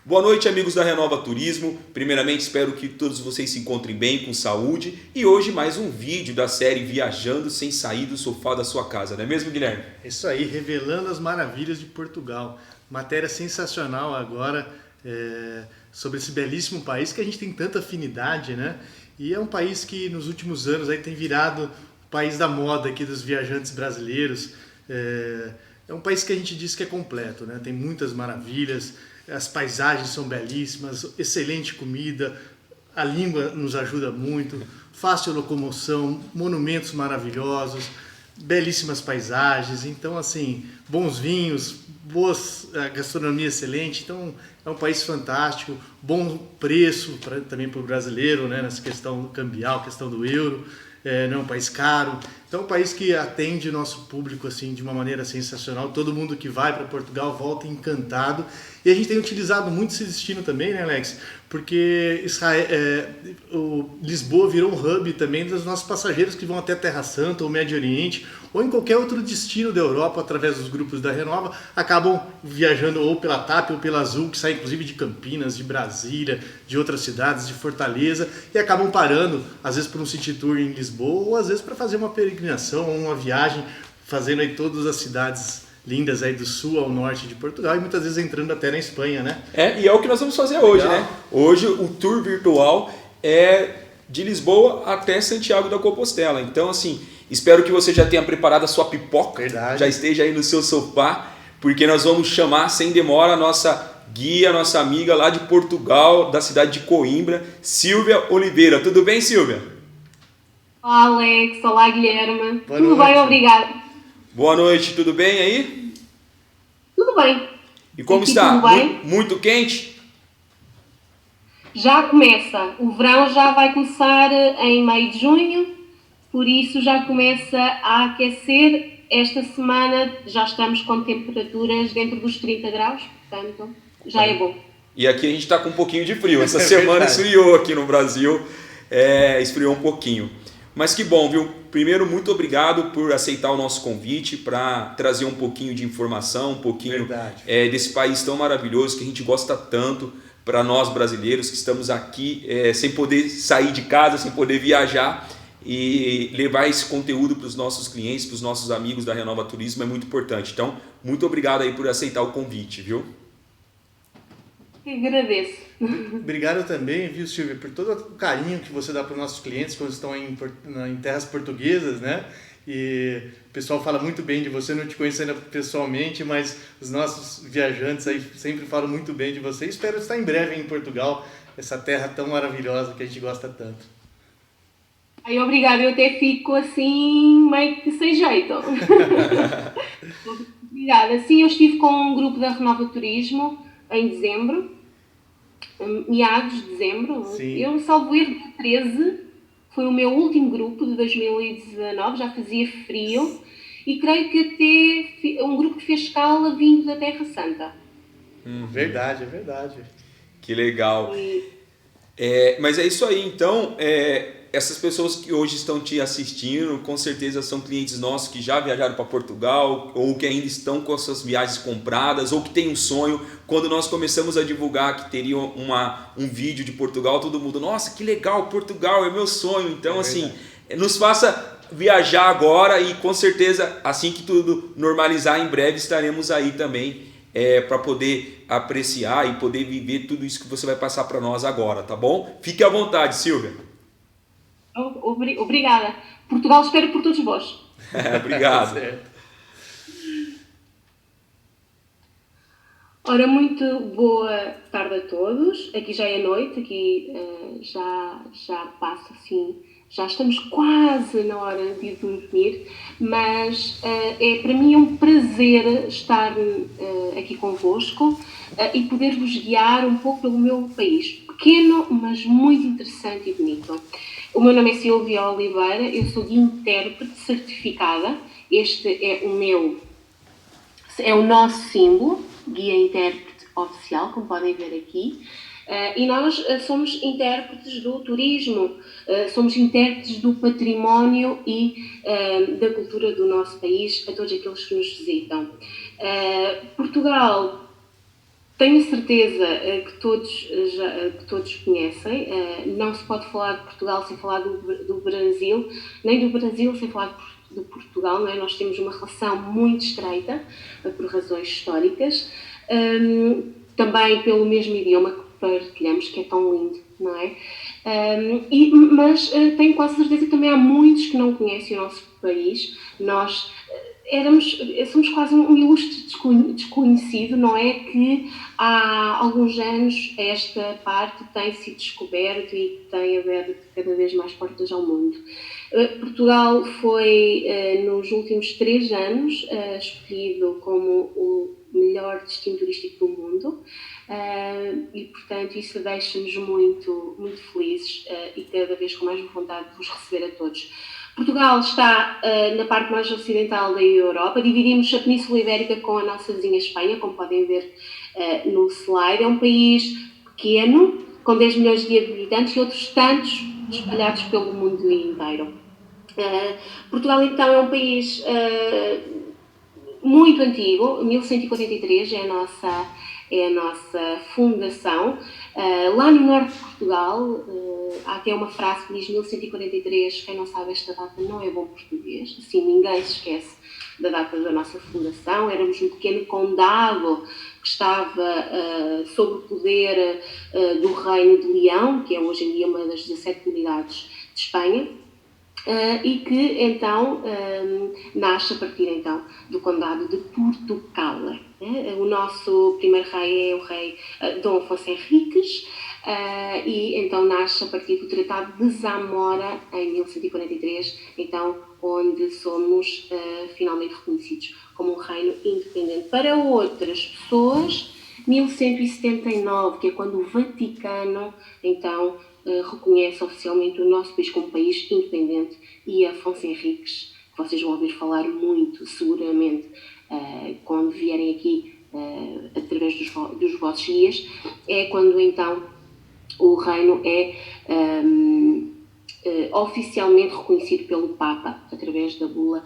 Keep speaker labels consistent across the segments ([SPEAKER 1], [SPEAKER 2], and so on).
[SPEAKER 1] Boa noite, amigos da Renova Turismo. Primeiramente, espero que todos vocês se encontrem bem, com saúde. E hoje mais um vídeo da série Viajando Sem Sair do Sofá da Sua Casa, não é mesmo, Guilherme?
[SPEAKER 2] Isso aí, revelando as maravilhas de Portugal. Matéria sensacional agora sobre esse belíssimo país que a gente tem tanta afinidade, né? E é um país que nos últimos anos aí tem virado o país da moda aqui dos viajantes brasileiros. É um país que a gente diz que é completo, né? Tem muitas maravilhas, as paisagens são belíssimas, excelente comida, a língua nos ajuda muito, fácil locomoção, monumentos maravilhosos, belíssimas paisagens, então assim, bons vinhos, gastronomia excelente, então é um país fantástico, bom preço também para o brasileiro, né, nessa questão cambial, questão do euro, não é um país caro, então é um país que atende nosso público assim de uma maneira sensacional, todo mundo que vai para Portugal volta encantado, e a gente tem utilizado muito esse destino também, né, Alex? Porque Lisboa virou um hub também dos nossos passageiros que vão até Terra Santa ou Médio Oriente ou em qualquer outro destino da Europa através dos grupos da Renova, acabam viajando ou pela TAP ou pela Azul, que sai inclusive de Campinas, de Brasília, de outras cidades, de Fortaleza, e acabam parando, às vezes por um city tour em Lisboa ou às vezes para fazer uma peregrinação ou uma viagem, fazendo aí todas as cidades lindas aí do sul ao norte de Portugal e muitas vezes entrando até na Espanha, né?
[SPEAKER 1] E é o que nós vamos fazer hoje, né? Hoje o tour virtual é de Lisboa até Santiago da Compostela. Então, assim, espero que você já tenha preparado a sua pipoca, já esteja aí no seu sofá, porque nós vamos chamar sem demora a nossa guia, nossa amiga lá de Portugal, da cidade de Coimbra, Silvia Oliveira. Tudo bem, Silvia?
[SPEAKER 3] Olá, Alex. Olá, Guilherme. Tudo bem, obrigado.
[SPEAKER 1] Boa noite, tudo bem aí?
[SPEAKER 3] Tudo bem.
[SPEAKER 1] E como
[SPEAKER 3] aqui
[SPEAKER 1] está?
[SPEAKER 3] Tudo bem?
[SPEAKER 1] Muito quente?
[SPEAKER 3] Já começa. O verão já vai começar em meio de junho, por isso já começa a aquecer. Esta semana já estamos com temperaturas dentro dos 30 graus, portanto já é bom.
[SPEAKER 1] E aqui a gente está com um pouquinho de frio. Essa semana esfriou aqui no Brasil, esfriou um pouquinho. Mas que bom, viu? Primeiro, muito obrigado por aceitar o nosso convite para trazer um pouquinho de informação, um pouquinho desse país tão maravilhoso que a gente gosta tanto para nós brasileiros que estamos aqui sem poder sair de casa, sem poder viajar, e levar esse conteúdo para os nossos clientes, para os nossos amigos da Renova Turismo é muito importante. Então, muito obrigado aí por aceitar o convite, viu?
[SPEAKER 3] Agradeço.
[SPEAKER 2] Obrigado também, viu, Silvia, por todo o carinho que você dá para os nossos clientes quando estão em terras portuguesas, né? E o pessoal fala muito bem de você, não te conhecendo pessoalmente, mas os nossos viajantes aí sempre falam muito bem de você. Espero estar em breve em Portugal, essa terra tão maravilhosa que a gente gosta tanto.
[SPEAKER 3] Ai, obrigada, eu até fico assim, meio que sem jeito. Obrigada. Sim, eu estive com um grupo da Renova Turismo em dezembro, meados de dezembro.
[SPEAKER 2] Sim.
[SPEAKER 3] Eu salvo erro dia 13, foi o meu último grupo de 2019, já fazia frio, e creio que até um grupo que fez escala vindo da Terra Santa.
[SPEAKER 2] Verdade, é verdade.
[SPEAKER 1] Que legal. Mas é isso aí, então, essas pessoas que hoje estão te assistindo, com certeza são clientes nossos que já viajaram para Portugal, ou que ainda estão com as suas viagens compradas, ou que têm um sonho. Quando nós começamos a divulgar que teria um vídeo de Portugal, todo mundo, nossa, que legal, Portugal, é meu sonho. Então, assim, nos faça viajar agora e com certeza, assim que tudo normalizar, em breve estaremos aí também para poder apreciar e poder viver tudo isso que você vai passar para nós agora, tá bom? Fique à vontade, Silvia.
[SPEAKER 3] Obrigada. Portugal espera por todos vós.
[SPEAKER 1] Obrigado.
[SPEAKER 3] Ora, muito boa tarde a todos. Aqui já é noite, aqui já passa assim, já estamos quase na hora de dormir, mas para mim é um prazer estar aqui convosco e poder-vos guiar um pouco pelo meu país. Pequeno, mas muito interessante e bonito. O meu nome é Silvia Oliveira, eu sou de intérprete certificada. Este é o nosso símbolo, guia intérprete oficial, como podem ver aqui. E nós somos intérpretes do turismo, somos intérpretes do património e da cultura do nosso país a todos aqueles que nos visitam. Portugal Tenho certeza que todos conhecem. Não se pode falar de Portugal sem falar do Brasil, nem do Brasil sem falar de Portugal, não é? Nós temos uma relação muito estreita, por razões históricas, também pelo mesmo idioma que partilhamos, que é tão lindo, não é? Mas tenho quase certeza que também há muitos que não conhecem o nosso país. Nós somos quase um ilustre desconhecido, não é? Que há alguns anos esta parte tem sido descoberto e tem aberto cada vez mais portas ao mundo. Portugal foi, nos últimos 3 anos, escolhido como o melhor destino turístico do mundo, e portanto isso deixa-nos muito, muito felizes e cada vez com mais vontade de vos receber a todos. Portugal está na parte mais ocidental da Europa. Dividimos a Península Ibérica com a nossa vizinha Espanha, como podem ver no slide. É um país pequeno, com 10 milhões de habitantes e outros tantos espalhados pelo mundo inteiro. Portugal, então, é um país muito antigo. 1143 é a nossa fundação. Lá no norte de Portugal, há até uma frase que diz 1143, quem não sabe esta data não é bom português, assim ninguém se esquece da data da nossa fundação. Éramos um pequeno condado que estava sob o poder do Reino de Leão, que é hoje em dia uma das 17 comunidades de Espanha. E que então nasce a partir então do Condado de Portugal. O nosso primeiro rei é o rei Dom Afonso Henriques, e então nasce a partir do Tratado de Zamora em 1143, então onde somos finalmente reconhecidos como um reino independente. Para outras pessoas, 1179, que é quando o Vaticano então reconhece oficialmente o nosso país como país independente, e Afonso Henriques, que vocês vão ouvir falar muito, seguramente, quando vierem aqui através dos vossos guias, é quando então o reino é oficialmente reconhecido pelo Papa, através da bula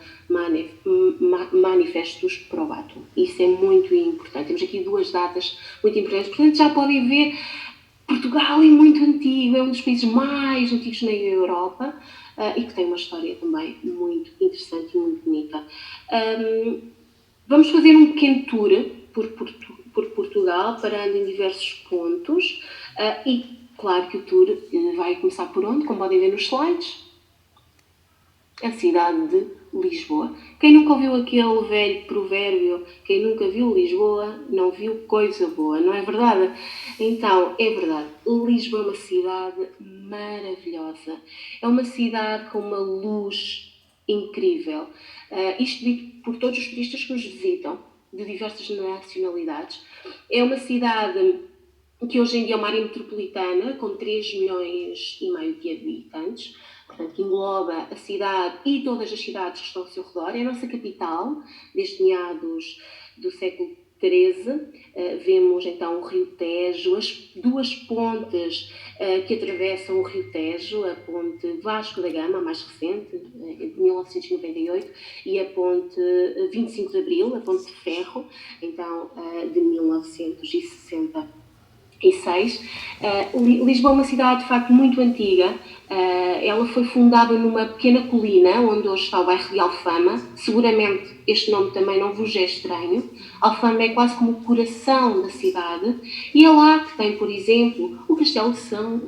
[SPEAKER 3] Manifestus Probatum. Isso é muito importante. Temos aqui 2 datas muito importantes. Portanto, já podem ver, Portugal é muito antigo, é um dos países mais antigos na Europa, e que tem uma história também muito interessante e muito bonita. Vamos fazer um pequeno tour por Portugal, parando em diversos pontos, e claro que o tour vai começar por onde? Como podem ver nos slides, a cidade de Lisboa. Quem nunca ouviu aquele velho provérbio, quem nunca viu Lisboa não viu coisa boa, não é verdade? Então, é verdade, Lisboa é uma cidade maravilhosa, é uma cidade com uma luz incrível, isto dito por todos os turistas que nos visitam, de diversas nacionalidades. É uma cidade que hoje em dia é uma área metropolitana com 3,5 milhões de habitantes, portanto, que engloba a cidade e todas as cidades que estão ao seu redor. É a nossa capital, desde meados do século XIII. Vemos então o Rio Tejo, as 2 pontes que atravessam o Rio Tejo, a ponte Vasco da Gama, a mais recente, de 1998, e a ponte 25 de Abril, a ponte de ferro, então de 1966. Lisboa é uma cidade de facto muito antiga. Ela foi fundada numa pequena colina onde hoje está o bairro de Alfama. Seguramente este nome também não vos é estranho. Alfama é quase como o coração da cidade, e é lá que tem, por exemplo, o Castelo de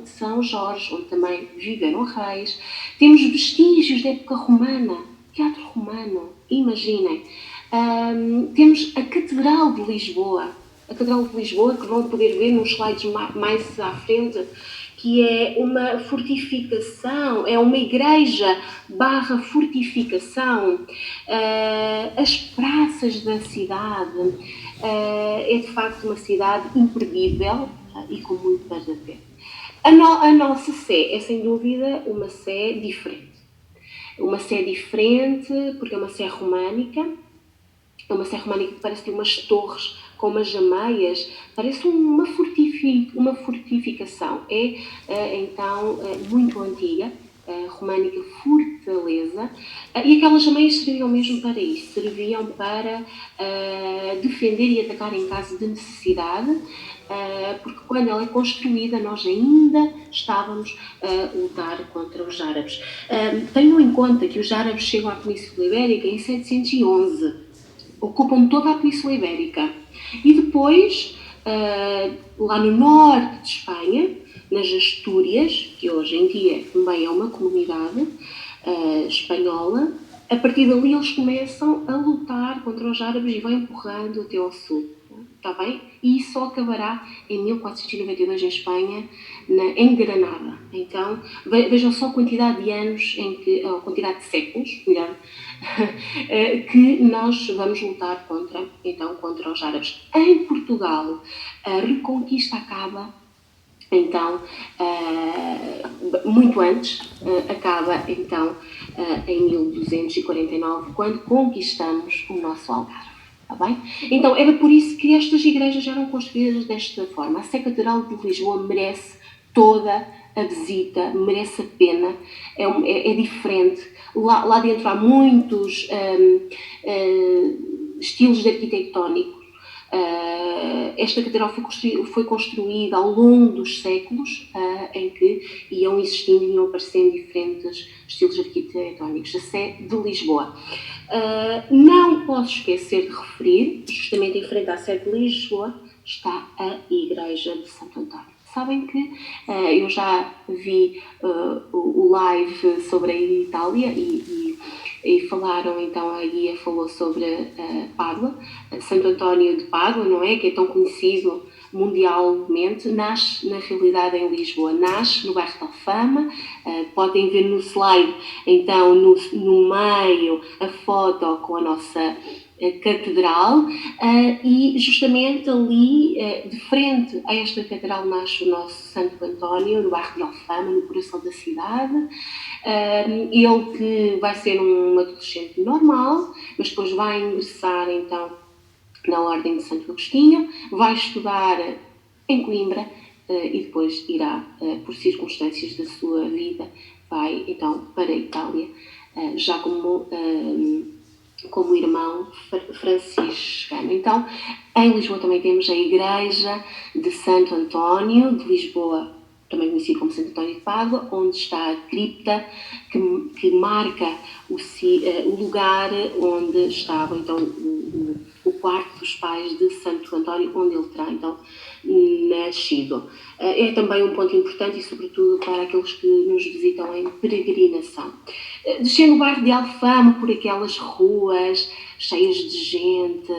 [SPEAKER 3] São Jorge, onde também viveram reis. Temos vestígios da época romana, teatro romano, imaginem. Temos a Catedral de Lisboa, que vão poder ver nos slides mais à frente, que é uma fortificação, é uma igreja / fortificação. As praças da cidade, é de facto uma cidade imperdível e com muito para ver. A nossa Sé é sem dúvida uma Sé diferente. Uma Sé diferente porque é uma Sé românica. É uma Sé românica que parece ter umas torres com umas jameias, parece uma fortificação. É então muito antiga. românica fortaleza, e aquelas meias serviam mesmo para isso, serviam para defender e atacar em caso de necessidade, porque quando ela é construída nós ainda estávamos a lutar contra os árabes. Tenham em conta que os árabes chegam à Península Ibérica em 711, ocupam toda a Península Ibérica, e depois, lá no norte de Espanha, nas Astúrias, que hoje em dia também é uma comunidade espanhola, a partir dali eles começam a lutar contra os árabes e vão empurrando até ao sul. Está bem? E isso só acabará em 1492 em Espanha, em Granada. Então, vejam só a quantidade de anos, a quantidade de séculos, melhor, que nós vamos lutar contra os árabes. Em Portugal, a Reconquista acaba, então, muito antes, acaba então em 1249, quando conquistamos o nosso Algarve. Está bem? Então, era por isso que estas igrejas eram construídas desta forma. A Sé Catedral de Lisboa merece toda a visita, merece a pena, é diferente. Lá dentro há muitos estilos arquitetónicos. Esta catedral foi construída ao longo dos séculos, em que iam existindo e iam aparecendo diferentes estilos arquitetónicos. A Sé de Lisboa. Não posso esquecer de referir, justamente em frente à Sé de Lisboa, está a Igreja de Santo António. Sabem que eu já vi o live sobre a Itália e falaram, então a guia falou sobre Pádua, Santo António de Pádua, não é? Que é tão conhecido mundialmente, nasce na realidade em Lisboa, nasce no bairro de Alfama. Podem ver no slide, então, no meio, a foto com a nossa catedral, e justamente ali, de frente a esta catedral, nasce o nosso Santo António, no bairro de Alfama, no coração da cidade. Ele que vai ser um adolescente normal, mas depois vai ingressar então na Ordem de Santo Agostinho, vai estudar em Coimbra e depois irá, por circunstâncias da sua vida, vai então para a Itália, já como irmão franciscano. Então, em Lisboa também temos a Igreja de Santo António de Lisboa, também conhecido como Santo António de Pádua, onde está a cripta que marca o lugar onde estava então o quarto dos pais de Santo António, onde ele terá então nascido. É também um ponto importante e sobretudo para aqueles que nos visitam em peregrinação. Descendo o bairro de Alfama, por aquelas ruas cheias de gente,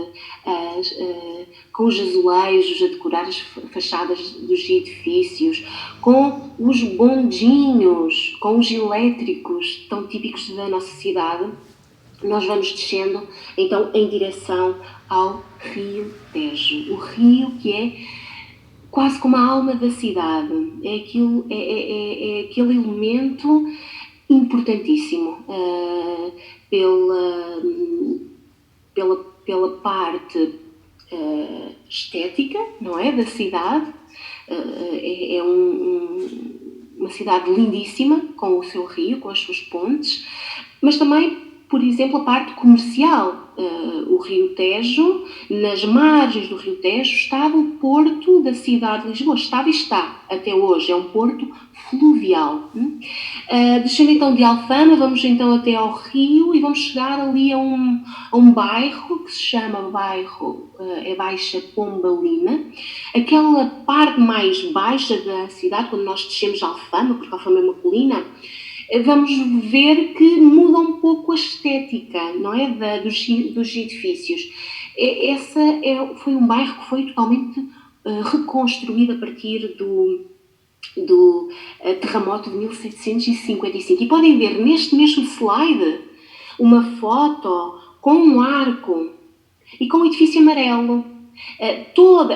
[SPEAKER 3] com os azulejos a decorar as fachadas dos edifícios, com os bondinhos, com os elétricos tão típicos da nossa cidade, nós vamos descendo então em direção ao Rio Tejo. O rio que é quase como a alma da cidade, é aquele elemento importantíssimo pela parte estética, não é, da cidade. É uma cidade lindíssima, com o seu rio, com as suas pontes, mas também, por exemplo, a parte comercial. O Rio Tejo, nas margens do Rio Tejo, estava o porto da cidade de Lisboa. Estava e está, até hoje, é um porto fluvial. Descendo então de Alfama, vamos então até ao rio e vamos chegar ali a um bairro que se chama Baixa Pombalina. Aquela parte mais baixa da cidade, quando nós descemos de Alfama, porque Alfama é uma colina, vamos ver que muda um pouco a estética, não é, dos edifícios. Foi um bairro que foi totalmente reconstruído a partir do terremoto de 1755. E podem ver neste mesmo slide uma foto com um arco e com um edifício amarelo.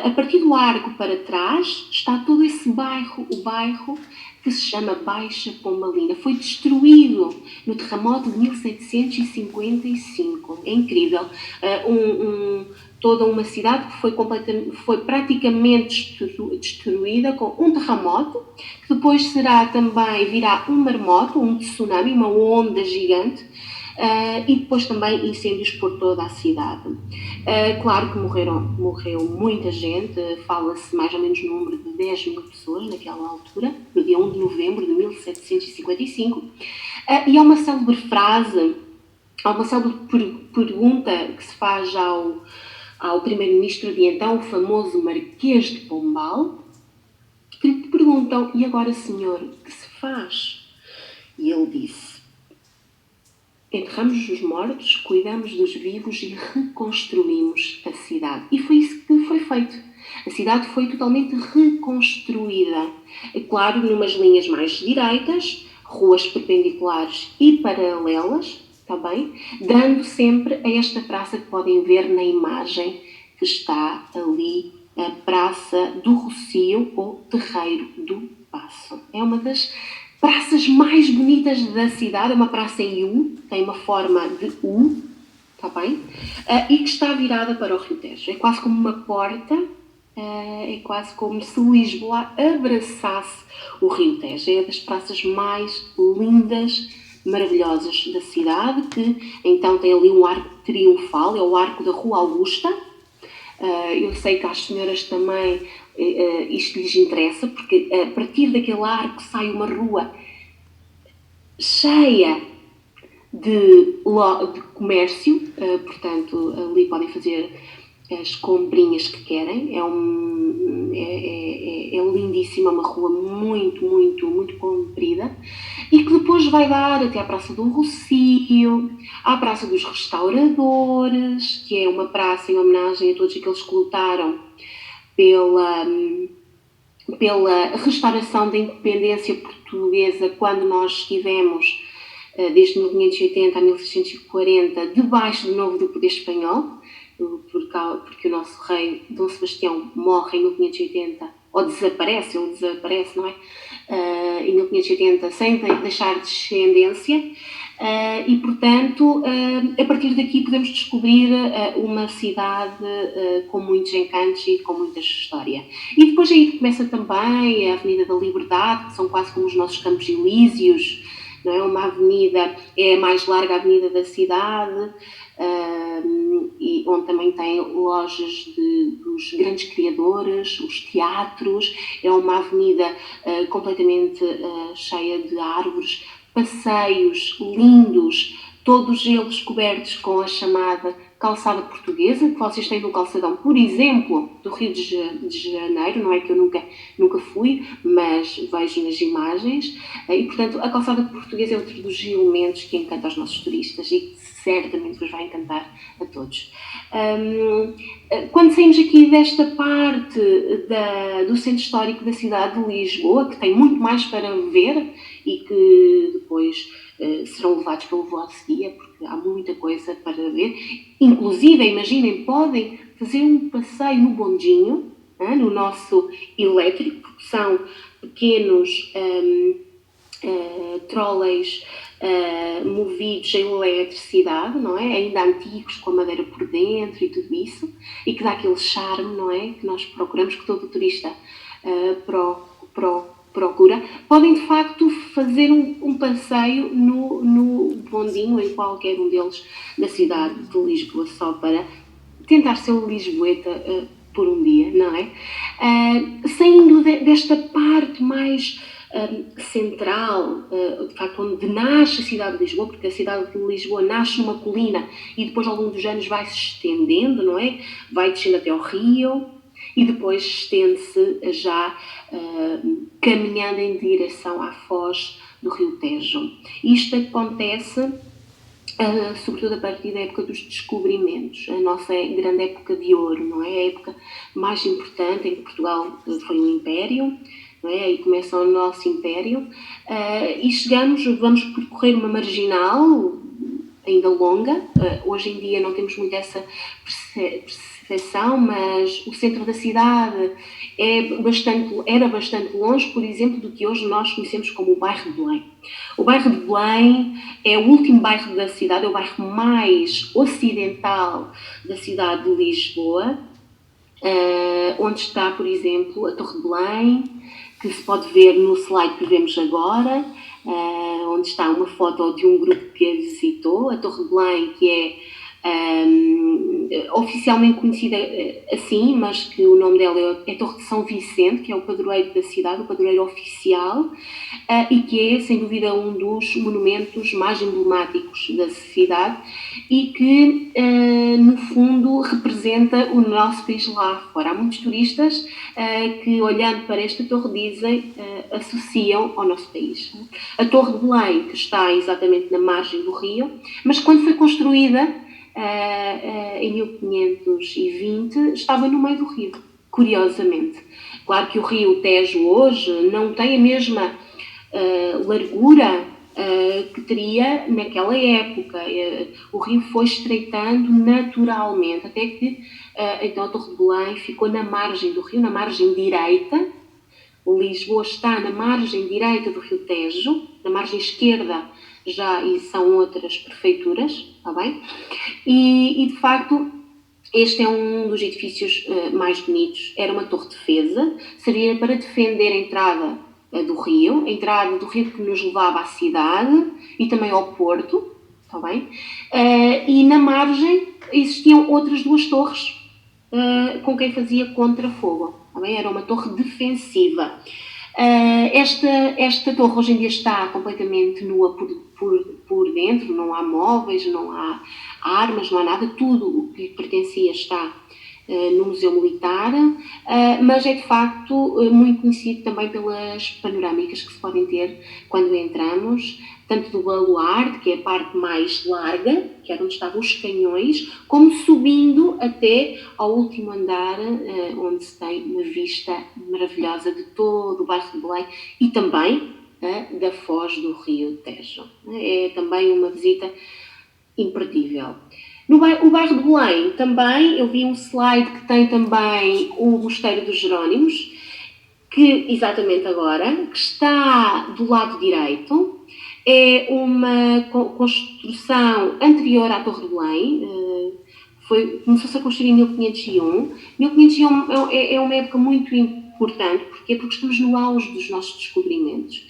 [SPEAKER 3] A partir do Arco para trás está todo esse bairro, o bairro que se chama Baixa Pombalina. Foi destruído no terremoto de 1755. É incrível. Toda uma cidade que foi praticamente destruída com um terremoto, que depois virá um maremoto, um tsunami, uma onda gigante, e depois também incêndios por toda a cidade. Claro que morreu muita gente, fala-se mais ou menos no número de 10 mil pessoas naquela altura, no dia 1 de novembro de 1755, e há uma célebre frase, há uma célebre pergunta que se faz ao primeiro-ministro de então, o famoso Marquês de Pombal, que lhe perguntam: e agora, senhor, que se faz? E ele disse: enterramos os mortos, cuidamos dos vivos e reconstruímos a cidade. E foi isso que foi feito. A cidade foi totalmente reconstruída. É claro, numas linhas mais direitas, ruas perpendiculares e paralelas, também, dando sempre a esta praça que podem ver na imagem que está ali, a Praça do Rocio ou Terreiro do Paço. É uma das praças mais bonitas da cidade, é uma praça em U, tem uma forma de U, está bem? E que está virada para o Rio Tejo. É quase como uma porta, é quase como se Lisboa abraçasse o Rio Tejo. É das praças mais lindas, maravilhosas da cidade, que então tem ali um arco triunfal, é o arco da Rua Augusta. Eu sei que às senhoras também isto lhes interessa, porque a partir daquele arco sai uma rua cheia de comércio, portanto ali podem fazer as comprinhas que querem. É lindíssima, uma rua muito, muito, muito comprida, e que depois vai dar até à Praça do Rocio, à Praça dos Restauradores, que é uma praça em homenagem a todos aqueles que lutaram pela restauração da independência portuguesa, quando nós estivemos, desde 1580 a 1640, debaixo de novo do poder espanhol, porque o nosso rei Dom Sebastião morre em 1580, ou desaparece, não é? Em 1580, sem deixar descendência, e portanto, a partir daqui podemos descobrir uma cidade com muitos encantos e com muita história. E depois aí começa também a Avenida da Liberdade, que são quase como os nossos Campos Elíseos, não é? Uma avenida, é a mais larga avenida da cidade, e onde também tem lojas dos grandes criadores, os teatros. É uma avenida completamente cheia de árvores, passeios lindos, todos eles cobertos com a chamada calçada portuguesa, que vocês têm no calçadão, por exemplo, do Rio de Janeiro. Não é que eu nunca fui, mas vejo nas imagens, e portanto a calçada portuguesa é outro dos elementos que encanta aos nossos turistas e que certamente vos vai encantar a todos. Quando saímos aqui desta parte do centro histórico da cidade de Lisboa, que tem muito mais para ver e que depois serão levados pelo vosso guia, porque há muita coisa para ver. Inclusive, imaginem, podem fazer um passeio no bondinho, no nosso elétrico, porque são pequenos trolleys movidos em eletricidade, não é? Ainda antigos, com a madeira por dentro e tudo isso, e que dá aquele charme, não é? Que nós procuramos, que todo turista procura. Podem de facto fazer um passeio no bondinho, em qualquer um deles, na cidade de Lisboa, só para tentar ser lisboeta por um dia, não é? Saindo desta parte mais central, de facto, onde nasce a cidade de Lisboa, porque a cidade de Lisboa nasce numa colina e depois ao longo dos anos vai se estendendo, não é? Vai descendo até ao rio e depois estende-se já caminhando em direção à foz do Rio Tejo. Isto acontece sobretudo a partir da época dos descobrimentos, a nossa grande época de ouro, não é? A época mais importante em que Portugal foi um império, não é? Aí começa o nosso império, e vamos percorrer uma marginal ainda longa. Hoje em dia não temos muito essa perfeição, mas o centro da cidade era bastante longe, por exemplo, do que hoje nós conhecemos como o bairro de Belém. O bairro de Belém é o último bairro da cidade, é o bairro mais ocidental da cidade de Lisboa, onde está, por exemplo, a Torre de Belém, que se pode ver no slide que vemos agora, onde está uma foto de um grupo que a visitou. A Torre de Belém, que é oficialmente conhecida assim, mas que o nome dela é Torre de São Vicente, que é o padroeiro da cidade, o padroeiro oficial, e que é, sem dúvida, um dos monumentos mais emblemáticos da cidade e que, no fundo, representa o nosso país lá fora. Há muitos turistas que, olhando para esta torre, associam ao nosso país. A Torre de Belém, que está exatamente na margem do rio, mas quando foi construída, em 1520, estava no meio do rio, curiosamente. Claro que o rio Tejo hoje não tem a mesma largura que teria naquela época. O rio foi estreitando naturalmente, até que então a Torre de Belém ficou na margem do rio, na margem direita. Lisboa está na margem direita do rio Tejo, na margem esquerda já e são outras prefeituras, está bem? E de facto, este é um dos edifícios mais bonitos. Era uma torre de defesa, servia para defender a entrada do rio que nos levava à cidade e também ao porto, está bem? E na margem existiam outras duas torres com quem fazia contrafogo, está bem? Era uma torre defensiva. Esta torre hoje em dia está completamente nua por dentro, não há móveis, não há armas, não há nada, tudo o que lhe pertencia está no Museu Militar, mas é de facto muito conhecido também pelas panorâmicas que se podem ter quando entramos, tanto do baluarte, que é a parte mais larga, que era onde estavam os canhões, como subindo até ao último andar, onde se tem uma vista maravilhosa de todo o bairro de Belém e também da foz do rio Tejo. É também uma visita imperdível. O bairro de Belém também, eu vi um slide que tem também o Mosteiro dos Jerónimos, que exatamente agora, que está do lado direito, é uma construção anterior à Torre de Belém, começou-se a construir em 1501. 1501 é uma época muito importante, porque estamos no auge dos nossos descobrimentos.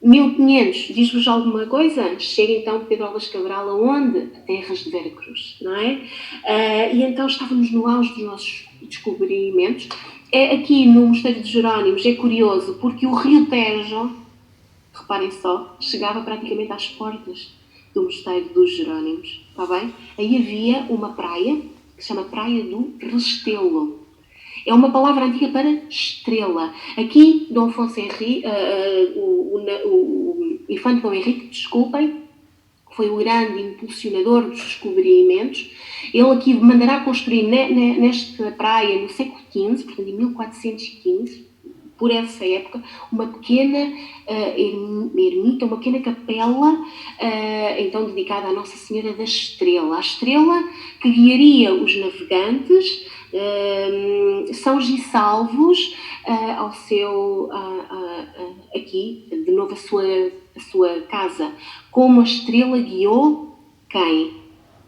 [SPEAKER 3] 1500, diz-vos alguma coisa? Chega então Pedro Álvares Cabral aonde? A terras de Veracruz, não é? E então estávamos no auge dos nossos descobrimentos. Aqui no Mosteiro dos Jerónimos é curioso, porque o rio Tejo, reparem só, chegava praticamente às portas do Mosteiro dos Jerónimos, está bem? Aí havia uma praia que se chama Praia do Restelo. É uma palavra antiga para estrela. Aqui, Dom Afonso Henrique, o infante Dom Henrique, desculpem, foi o grande impulsionador dos descobrimentos. Ele aqui mandará construir nesta praia no século XV, portanto em 1415, por essa época, uma pequena ermita, uma pequena capela, então dedicada à Nossa Senhora da Estrela. A estrela que guiaria os navegantes sãos e salvos ao seu, aqui, de novo a sua casa. Como a estrela guiou quem?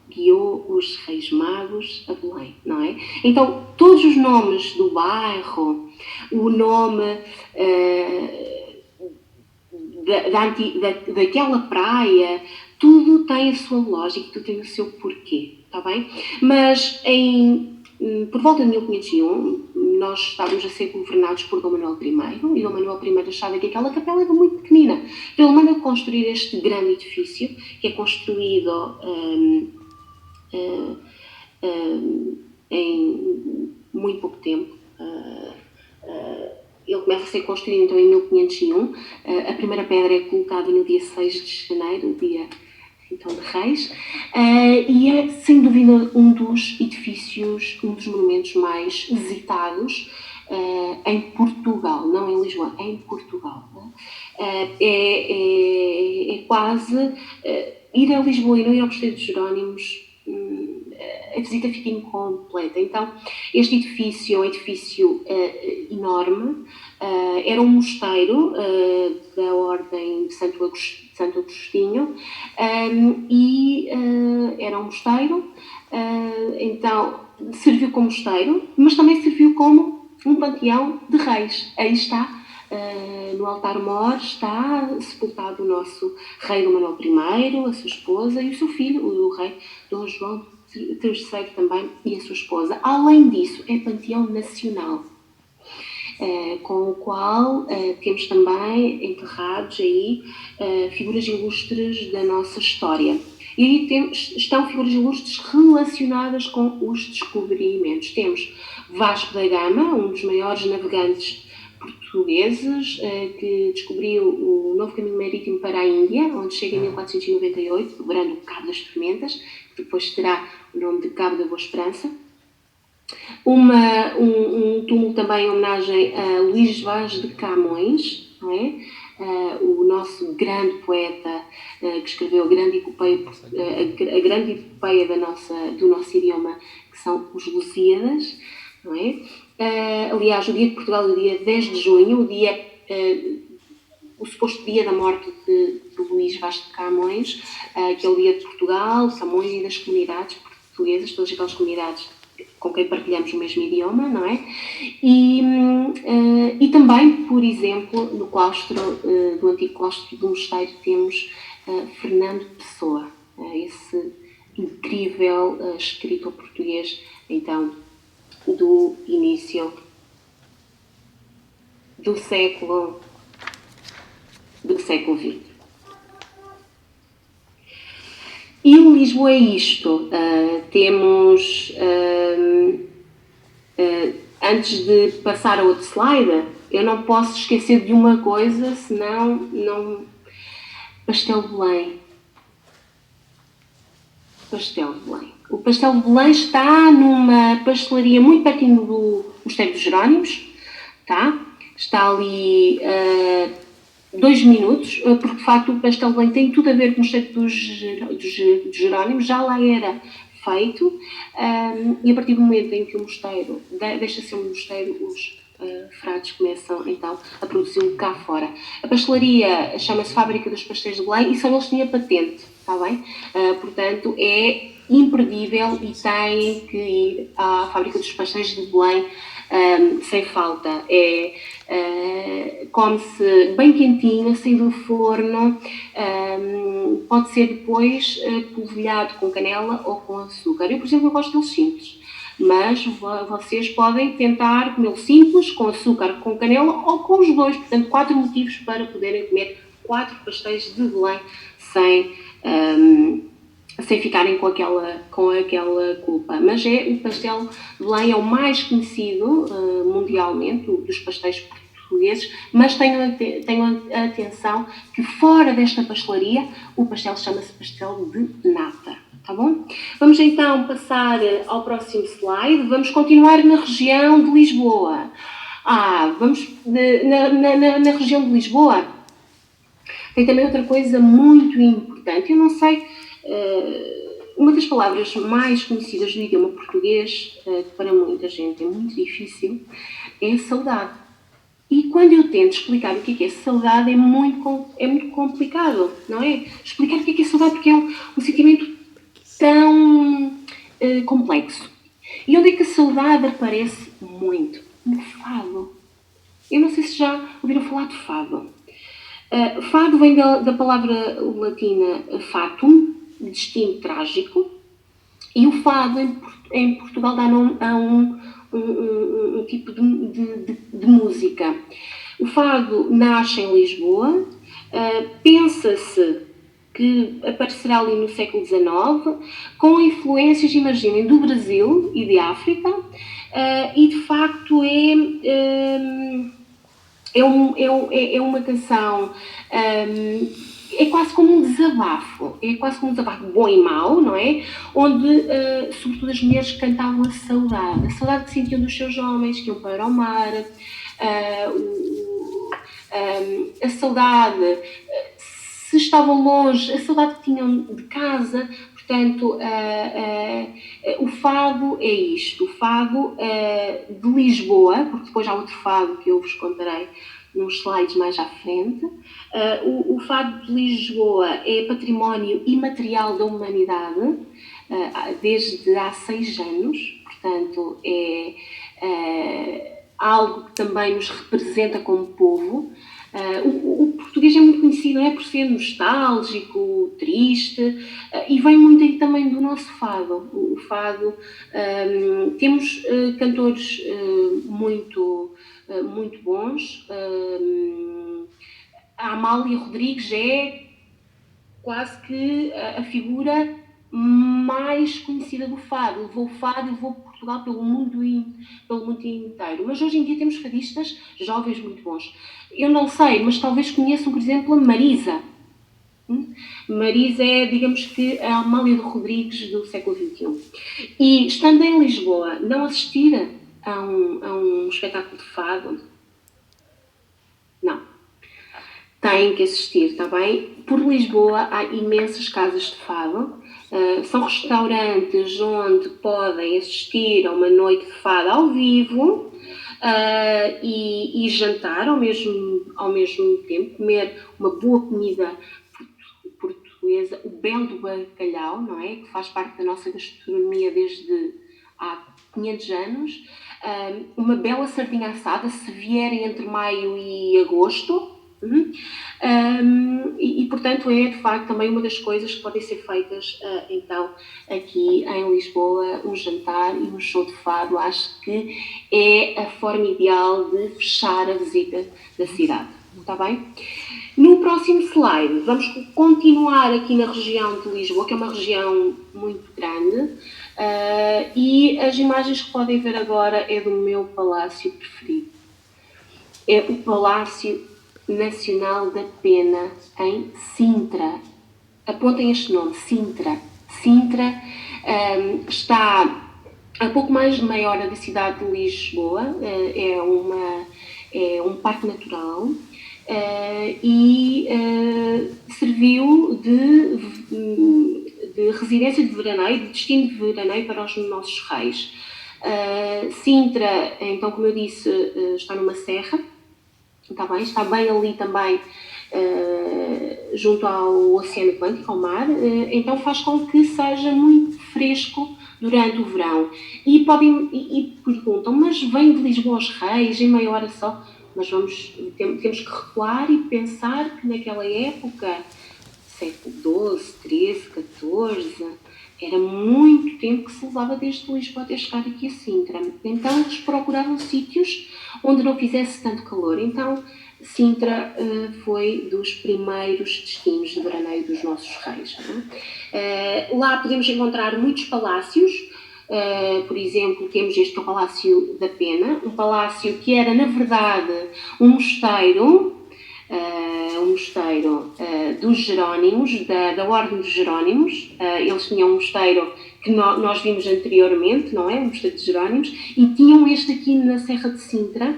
[SPEAKER 3] Guiou os reis magos a Belém, não é? Então, todos os nomes do bairro, o nome daquela praia, tudo tem a sua lógica, tudo tem o seu porquê, está bem? Mas por volta de 1501, nós estávamos a ser governados por Dom Manuel I, e Dom Manuel I achava que aquela capela era muito pequenina. Então ele manda construir este grande edifício, que é construído em muito pouco tempo. Ele começa a ser construído então em 1501. A primeira pedra é colocada no dia 6 de janeiro, dia então de Reis, e é sem dúvida um dos edifícios, um dos monumentos mais visitados em Portugal, não em Lisboa, em Portugal. É quase ir a Lisboa e não ir ao Mosteiro dos Jerónimos, a visita fica incompleta. Então, este edifício é um edifício enorme, era um mosteiro da Ordem de Santo Agostinho, e era um mosteiro, então serviu como mosteiro, mas também serviu como um panteão de reis. Aí está, no altar-mor, está sepultado o nosso rei Dom Manuel I, a sua esposa e o seu filho, o rei Dom João III também, e a sua esposa. Além disso, é panteão nacional, com o qual temos também enterrados aí figuras ilustres da nossa história. E aí estão figuras ilustres relacionadas com os descobrimentos. Temos Vasco da Gama, um dos maiores navegantes portugueses, que descobriu o novo caminho marítimo para a Índia, onde chega em 1498, dobrando o Cabo das Tormentas, que depois terá o nome de Cabo da Boa Esperança. Um túmulo também em homenagem a Luís Vaz de Camões, não é? O nosso grande poeta, que escreveu a grande epopeia do nosso idioma, que são os Lusíadas, não é? Aliás, o dia de Portugal é o dia 10 de junho, o suposto dia da morte de Luís Vaz de Camões, que é o dia de Portugal, de Camões e das comunidades portuguesas, todas aquelas comunidades com quem partilhamos o mesmo idioma, não é? E também, por exemplo, no claustro, do antigo claustro do mosteiro, temos Fernando Pessoa, esse incrível escritor português, então, do início do século XX. E em Lisboa é isto. Temos, antes de passar a outro slide, eu não posso esquecer de uma coisa, senão não... Pastel de Belém. Pastel de Belém. O Pastel de Belém está numa pastelaria muito pertinho do Mosteiro dos Jerónimos, tá? Está ali 2 minutos, porque de facto o Pastel de Belém tem tudo a ver com o Mosteiro dos Jerónimos, já lá era feito, e a partir do momento em que o mosteiro deixa de ser um mosteiro, os frades começam então a produzi-lo cá fora. A pastelaria chama-se Fábrica dos Pastéis de Belém e só eles tinham patente, está bem? Portanto, é imperdível e tem que ir à Fábrica dos Pastéis de Belém sem falta. Come-se bem quentinho, saído do forno, pode ser depois polvilhado com canela ou com açúcar. Eu, por exemplo, gosto deles simples, mas vocês podem tentar comê-lo simples, com açúcar, com canela ou com os dois. Portanto, 4 motivos para poderem comer 4 pastéis de Belém sem ficarem com aquela culpa. Mas o pastel de Belém é o mais conhecido mundialmente dos pastéis portugueses, mas tenham atenção que fora desta pastelaria o pastel chama-se pastel de nata, tá bom? Vamos então passar ao próximo slide. Vamos continuar na região de Lisboa. Vamos na região de Lisboa. Tem também outra coisa muito importante. Eu não sei, uma das palavras mais conhecidas do idioma português, que para muita gente é muito difícil, é saudade. E quando eu tento explicar o que é saudade, é muito complicado, não é? Explicar o que é saudade, porque é um sentimento tão complexo. E onde é que a saudade aparece muito? No fado. Eu não sei se já ouviram falar de fado. Fado vem da palavra latina fatum, destino trágico, e o fado em Portugal dá nome a um tipo de música. O fado nasce em Lisboa, pensa-se que aparecerá ali no século XIX, com influências, imaginem, do Brasil e de África, e de facto é uma canção, é quase como um desabafo, bom e mau, não é? Onde, sobretudo, as mulheres cantavam a saudade que sentiam dos seus homens, que iam para o mar, a saudade, se estavam longe, a saudade que tinham de casa. Portanto, o fado é isto, o fado de Lisboa, porque depois há outro fado que eu vos contarei nos slides mais à frente. O fado de Lisboa é património imaterial da humanidade desde há 6 anos, portanto é algo que também nos representa como povo. O português é muito conhecido, não é, por ser nostálgico, triste, e vem muito aí também do nosso fado. O fado, temos cantores muito bons. A Amália Rodrigues é quase que a figura mais conhecida do fado. Levou o fado e levou Portugal pelo mundo inteiro. Mas hoje em dia temos fadistas jovens muito bons. Eu não sei, mas talvez conheçam, por exemplo, a Marisa. Marisa é, digamos que, a Amália Rodrigues do século XXI. E, estando em Lisboa, não assistir a um espetáculo de fado, não. Têm que assistir, está bem? Por Lisboa há imensas casas de fado. São restaurantes onde podem assistir a uma noite de fado ao vivo e jantar ao mesmo tempo, comer uma boa comida portuguesa, o belo do bacalhau, não é? Que faz parte da nossa gastronomia desde há 500 anos. Uma bela sardinha assada, se vierem entre maio e agosto. Portanto é de facto também uma das coisas que podem ser feitas então aqui em Lisboa, um jantar e um show de fado. Acho que é a forma ideal de fechar a visita da cidade, está bem? No próximo slide vamos continuar aqui na região de Lisboa, que é uma região muito grande, e as imagens que podem ver agora é do meu palácio preferido. É o Palácio Nacional da Pena, em Sintra. Apontem este nome, Sintra. Sintra está a pouco mais de meia hora da cidade de Lisboa. É um parque natural e serviu de residência de veraneio, de destino de veraneio para os nossos reis. Sintra, então, como eu disse, está numa serra. Está bem ali também junto ao Oceano Atlântico, ao mar, então faz com que seja muito fresco durante o verão. E perguntam, mas vem de Lisboa aos Reis em meia hora só? Mas temos que recuar e pensar que naquela época, século XII, XIII, XIV, era muito tempo que se levava desde Lisboa até chegar aqui a Sintra. Então eles procuravam sítios onde não fizesse tanto calor. Então Sintra foi dos primeiros destinos de veraneio dos nossos reis. Lá podemos encontrar muitos palácios. Por exemplo, temos este Palácio da Pena, um palácio que era, na verdade, um mosteiro dos Jerónimos, da Ordem dos Jerónimos. Eles tinham um mosteiro que nós vimos anteriormente, não é? Um mosteiro de Jerónimos, e tinham este aqui na Serra de Sintra.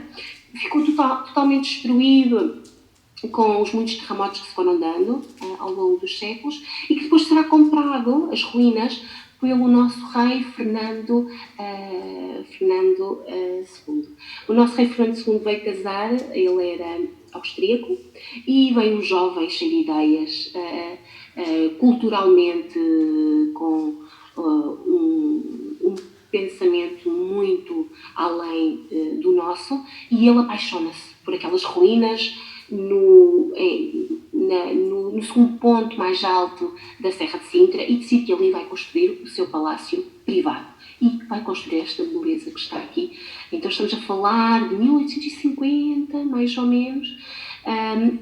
[SPEAKER 3] Ficou totalmente destruído com os muitos terremotos que se foram dando ao longo dos séculos, e que depois será comprado, as ruínas, pelo nosso rei Fernando II. O nosso rei Fernando II veio casar, ele era austríaco, e veio um jovem cheio de ideias, culturalmente com um pensamento muito além do nosso, e ele apaixona-se por aquelas ruínas no segundo ponto mais alto da Serra de Sintra, e decide que ali vai construir o seu palácio privado e vai construir esta beleza que está aqui. Então estamos a falar de 1850, mais ou menos,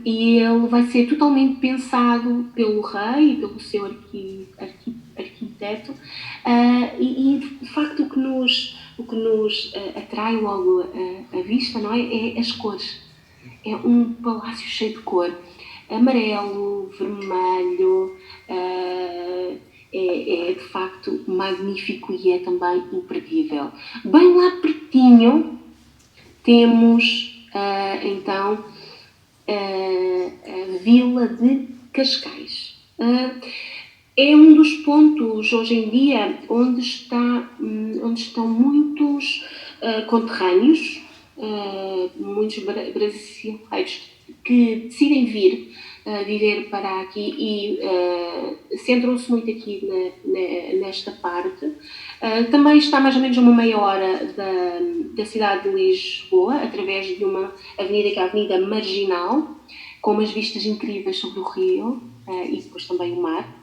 [SPEAKER 3] e ele vai ser totalmente pensado pelo rei e pelo seu arquiteto, e de facto o que nos atrai logo à vista, não é? É as cores. É um palácio cheio de cor, amarelo, vermelho, é de facto magnífico e é também imperdível. Bem lá pertinho temos então a Vila de Cascais. é um dos pontos hoje em dia onde estão muitos conterrâneos, muitos brasileiros que decidem vir viver para aqui e centram-se muito aqui nesta parte. Também está mais ou menos a uma meia hora da cidade de Lisboa, através de uma avenida que é a Avenida Marginal, com umas vistas incríveis sobre o rio e depois também o mar.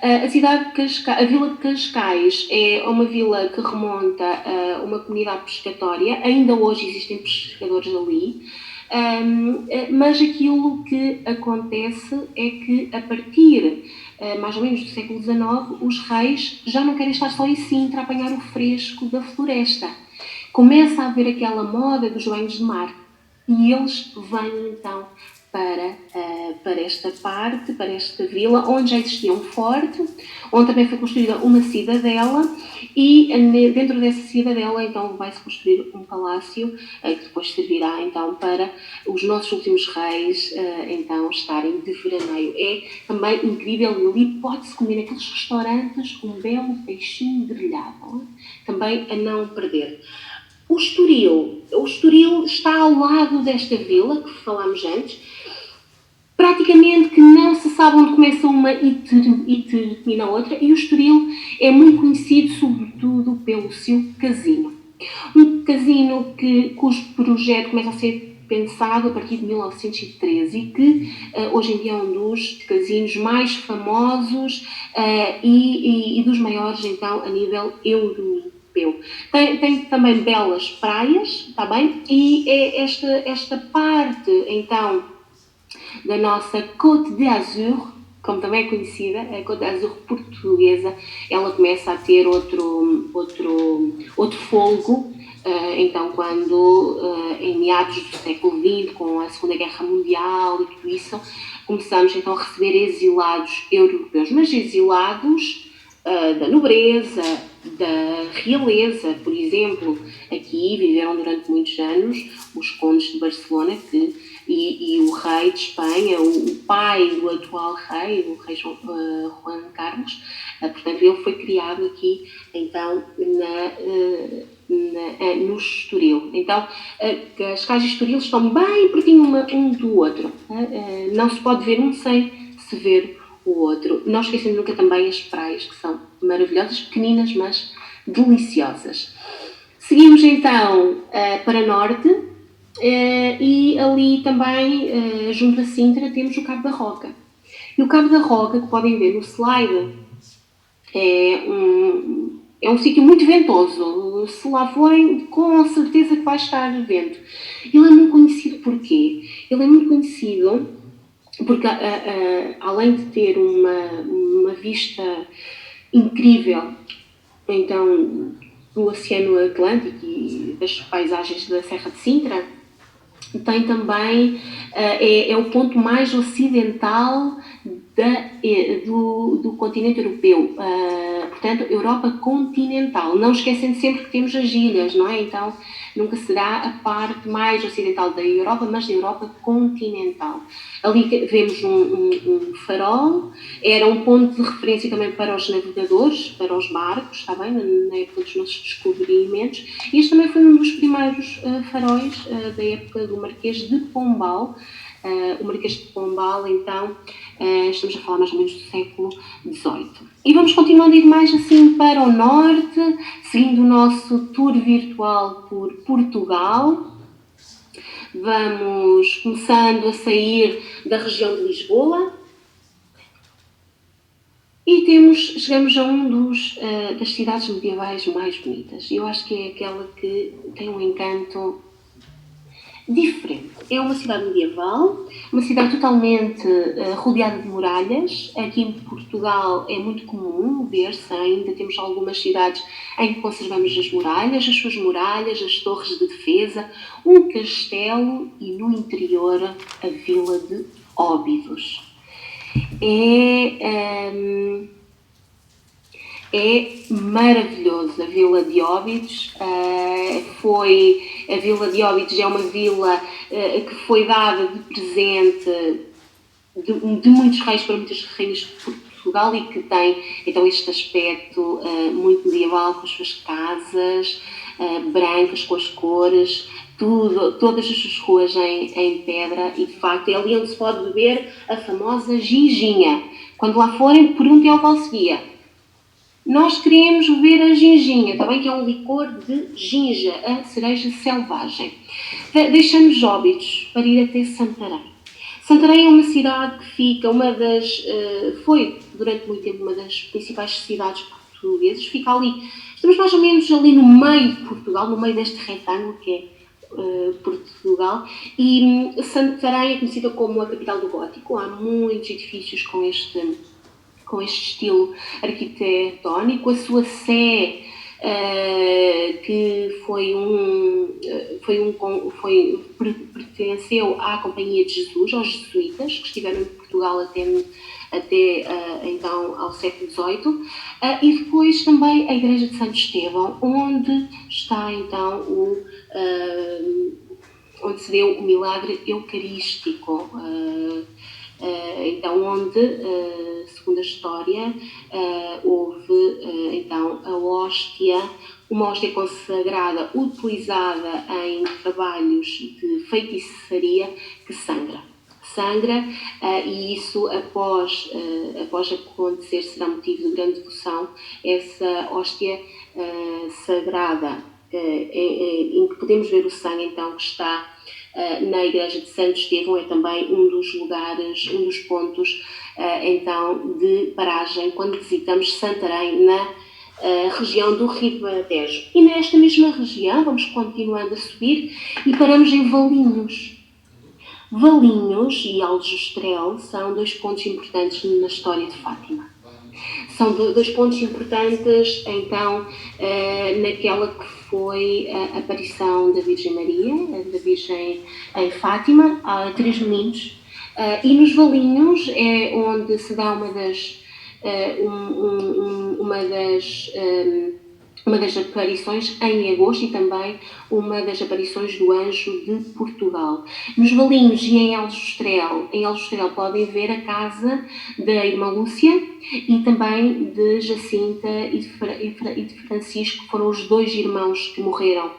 [SPEAKER 3] A cidade de Cascais, a Vila de Cascais é uma vila que remonta a uma comunidade pescatória. Ainda hoje existem pescadores ali, mas aquilo que acontece é que a partir mais ou menos do século XIX os reis já não querem estar só em Sintra a apanhar o fresco da floresta. Começa a haver aquela moda dos banhos de mar e eles vêm então para esta parte, para esta vila, onde já existia um forte, onde também foi construída uma cidadela e dentro dessa cidadela então vai-se construir um palácio que depois servirá então para os nossos últimos reis então estarem de veraneio. É também incrível e ali pode-se comer naqueles restaurantes um belo peixinho grelhado, também a não perder. O Estoril está ao lado desta vila que falámos antes. Praticamente que não se sabe onde começa uma e termina a outra, e o Estoril é muito conhecido sobretudo pelo seu casino. Um casino cujo projeto começa a ser pensado a partir de 1913 e que hoje em dia é um dos casinos mais famosos e dos maiores então a nível europeu. Tem também belas praias, está bem? E é esta parte então da nossa Côte d'Azur, como também é conhecida, a Côte d'Azur portuguesa, ela começa a ter outro fôlego, então quando em meados do século XX, com a Segunda Guerra Mundial e tudo isso, começamos então a receber exilados europeus, mas exilados da nobreza, da realeza, por exemplo. Aqui viveram durante muitos anos os condes de Barcelona e o rei de Espanha, o pai do atual rei, o rei Juan Carlos. Portanto, ele foi criado aqui então no Estoril. Então, Cascais e Estoril estão bem pertinho um do outro. Não se pode ver um sem se ver o outro. Não esquecendo nunca também as praias, que são maravilhosas, pequeninas, mas deliciosas. Seguimos então para norte e ali também, junto a Sintra, temos o Cabo da Roca. E o Cabo da Roca, que podem ver no slide, é um sítio muito ventoso. Se lá forem, com certeza que vai estar vento. Ele é muito conhecido porquê? Ele é muito conhecido porque, além de ter uma vista incrível, então, do Oceano Atlântico e das paisagens da Serra de Sintra, tem também, é o ponto mais ocidental do continente europeu, portanto, Europa continental. Não esquecendo sempre que temos as ilhas, não é? Então, nunca será a parte mais ocidental da Europa, mas da Europa continental. Ali vemos um farol, era um ponto de referência também para os navegadores, para os barcos, está bem? Na época dos nossos descobrimentos. E este também foi um dos primeiros faróis da época do Marquês de Pombal. O Marquês de Pombal, então, estamos a falar mais ou menos do século XVIII. E vamos continuando a ir mais assim para o norte, seguindo o nosso tour virtual por Portugal. Vamos começando a sair da região de Lisboa e chegamos a das cidades medievais mais bonitas. Eu acho que é aquela que tem um encanto diferente. É uma cidade medieval, uma cidade totalmente rodeada de muralhas. Aqui em Portugal é muito comum ver-se, ainda temos algumas cidades em que conservamos as suas muralhas, as torres de defesa, um castelo e no interior a vila de Óbidos. É maravilhoso a Vila de Óbidos. A Vila de Óbidos é uma vila que foi dada de presente de muitos reis para muitas rainhas de Portugal e que tem então este aspecto muito medieval, com as suas casas brancas, com as cores, todas as ruas em pedra, e de facto é ali onde se pode beber a famosa ginginha. Quando lá forem, perguntem ao vosso guia: nós queremos beber a ginginha, está bem? Que é um licor de ginja, a cereja selvagem. Deixamos Óbidos para ir até Santarém. Santarém é uma cidade que fica, foi durante muito tempo uma das principais cidades portuguesas, fica ali, estamos mais ou menos ali no meio de Portugal, no meio deste retângulo que é Portugal, e Santarém é conhecida como a capital do gótico. Há muitos edifícios com este estilo arquitetónico. A sua sé, que pertenceu à Companhia de Jesus, aos jesuítas, que estiveram em Portugal até então ao século XVIII, e depois também a Igreja de Santo Estevão, onde está então onde se deu o milagre eucarístico, então onde, segundo a história, houve então uma hóstia consagrada utilizada em trabalhos de feitiçaria que sangra, e isso após acontecer será motivo de grande devoção. Essa hóstia sagrada, em que podemos ver o sangue então que está na Igreja de Santo Estevão, é também um dos lugares, um dos pontos então de paragem quando visitamos Santarém, na região do Ribatejo. E nesta mesma região vamos continuando a subir e paramos em Valinhos. Valinhos e Aljustrel são dois pontos importantes na história de Fátima. São dois pontos importantes, então, naquela que foi a aparição da Virgem Maria, da Virgem em Fátima, há 3 meninos, e nos Valinhos é onde se dá uma das aparições em agosto, e também uma das aparições do Anjo de Portugal. Nos Valinhos e em Aljustrel podem ver a casa da Irmã Lúcia e também de Jacinta e de Francisco, que foram os 2 irmãos que morreram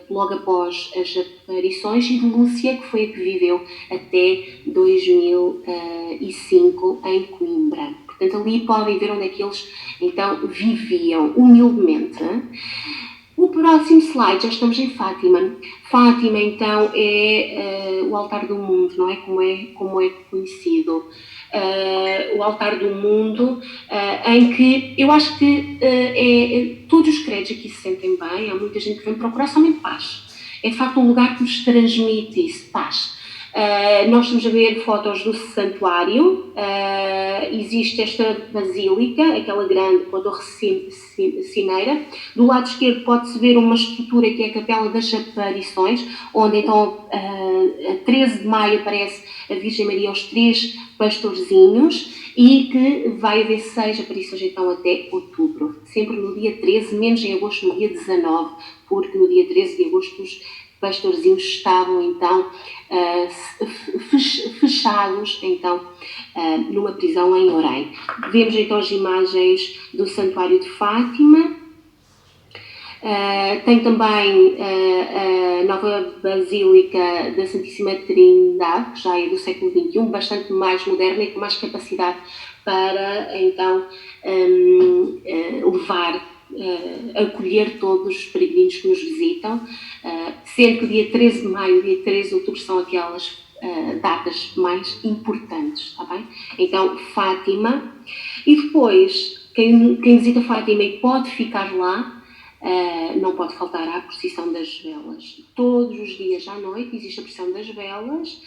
[SPEAKER 3] logo após as aparições, e de Lúcia, que foi a que viveu até 2005 em Coimbra. Portanto, ali podem ver onde é que eles então viviam humildemente. O próximo slide, já estamos em Fátima. Fátima, então, é o altar do mundo, não é? Como é conhecido. O altar do mundo, em que eu acho que todos os credos aqui se sentem bem. Há muita gente que vem procurar somente paz. É de facto um lugar que nos transmite isso, paz. Nós estamos a ver fotos do santuário. Existe esta basílica, aquela grande com a torre sineira. Do lado esquerdo pode-se ver uma estrutura que é a Capela das Aparições, onde então a 13 de maio aparece a Virgem Maria aos 3 pastorzinhos, e que vai haver 6 aparições então até outubro, sempre no dia 13, menos em agosto, no dia 19, porque no dia 13 de agosto os pastorzinhos estavam então fechados então numa prisão em Orém. Vemos então as imagens do Santuário de Fátima. Tem também a nova Basílica da Santíssima Trindade, que já é do século XXI, bastante mais moderna e com mais capacidade para então acolher todos os peregrinos que nos visitam, sendo que o dia 13 de maio e o dia 13 de outubro são aquelas datas mais importantes, está bem? Então, Fátima. E depois, quem visita Fátima e pode ficar lá, não pode faltar à procissão das velas. Todos os dias à noite existe a procissão das velas,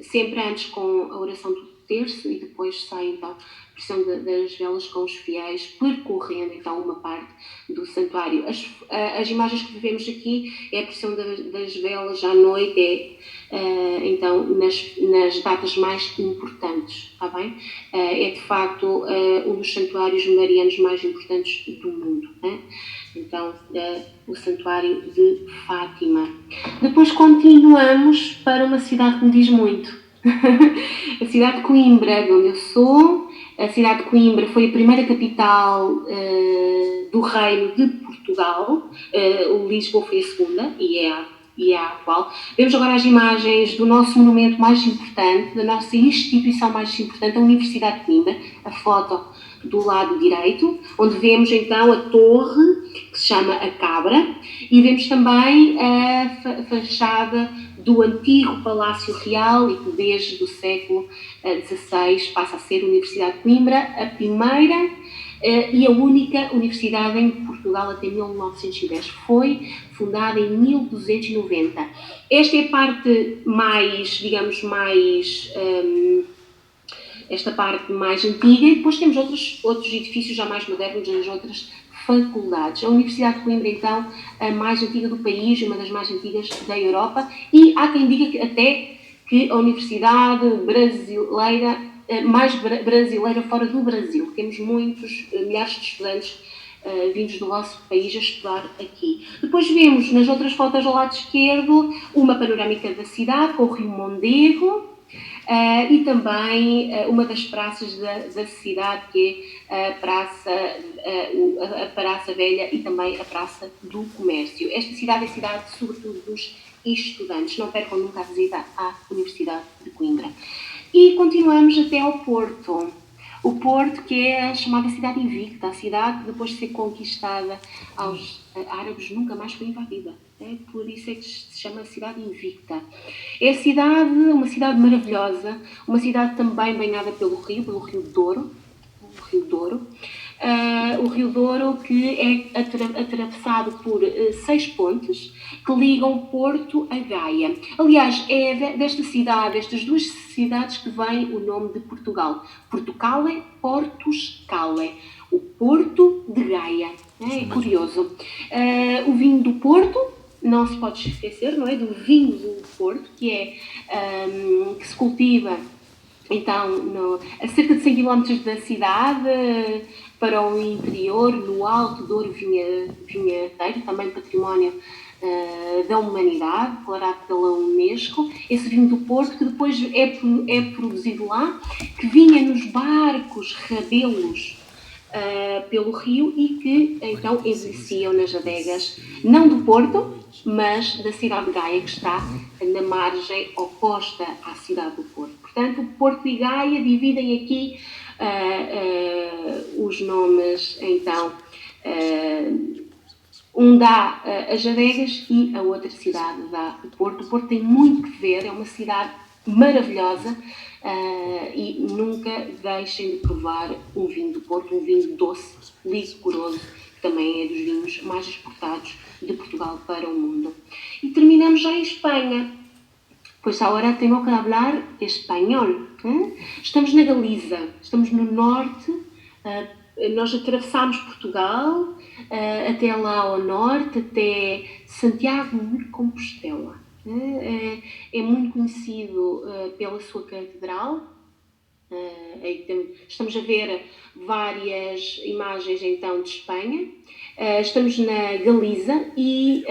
[SPEAKER 3] sempre antes com a oração do terço, e depois sai então a procissão das velas com os fiéis, percorrendo então uma parte do santuário. As imagens que vemos aqui é a procissão das velas à noite, então nas datas mais importantes, está bem? É de facto um dos santuários marianos mais importantes do mundo, né? Então, o Santuário de Fátima. Depois continuamos para uma cidade que me diz muito, A cidade de Coimbra, de onde eu sou, a cidade de Coimbra foi a primeira capital do Reino de Portugal. O Lisboa foi a segunda e é a atual. Vemos agora as imagens do nosso monumento mais importante, da nossa instituição mais importante, a Universidade de Coimbra, a foto do lado direito, onde vemos então a torre, que se chama a Cabra, e vemos também a fachada do antigo Palácio Real e que desde o século XVI passa a ser a Universidade de Coimbra, a primeira e a única universidade em Portugal até 1910. Foi fundada em 1290. Esta é a parte mais, digamos, esta parte mais antiga, e depois temos outros edifícios já mais modernos nas outras faculdades. A Universidade de Coimbra, então, a mais antiga do país, uma das mais antigas da Europa, e há quem diga até que a Universidade brasileira, mais brasileira fora do Brasil. Temos milhares de estudantes vindos do nosso país a estudar aqui. Depois vemos nas outras fotos ao lado esquerdo uma panorâmica da cidade com o Rio Mondego, e também uma das praças da cidade, que é a Praça Velha e também a Praça do Comércio. Esta cidade é a cidade, sobretudo, dos estudantes. Não percam nunca a visita à Universidade de Coimbra. E continuamos até ao Porto. O Porto, que é a chamada cidade invicta, a cidade que depois de ser conquistada aos árabes nunca mais foi invadida. Por isso é que se chama cidade invicta. É uma cidade maravilhosa, uma cidade também banhada pelo Rio Douro. O Rio Douro, que é atravessado por 6 pontes que ligam Porto a Gaia. Aliás, é destas duas cidades que vem o nome de Portugal. Portucale, Portus Cale. O Porto de Gaia. É curioso. O vinho do Porto, não se pode esquecer, não é? Do vinho do Porto, que se cultiva então a cerca de 100 km da cidade, para o interior, no Alto Douro Vinheteiro, também património da humanidade, declarado pela Unesco. Esse vinho do Porto, que depois é produzido lá, que vinha nos barcos rabelos pelo rio e que então envelheciam nas adegas, não do Porto, mas da cidade de Gaia, que está na margem oposta à cidade do Porto. Portanto, o Porto e Gaia dividem aqui os nomes, então, um dá as adegas e a outra cidade dá o Porto. O Porto tem muito que ver, é uma cidade maravilhosa, e nunca deixem de provar um vinho do Porto, um vinho doce, licoroso, que também é dos vinhos mais exportados de Portugal para o mundo. E terminamos já em Espanha. Pois agora tenho que falar espanhol. Estamos na Galiza, estamos no norte, nós atravessamos Portugal até lá ao norte, até Santiago de Compostela. É muito conhecido pela sua catedral. Estamos a ver várias imagens então de Espanha. Estamos na Galiza e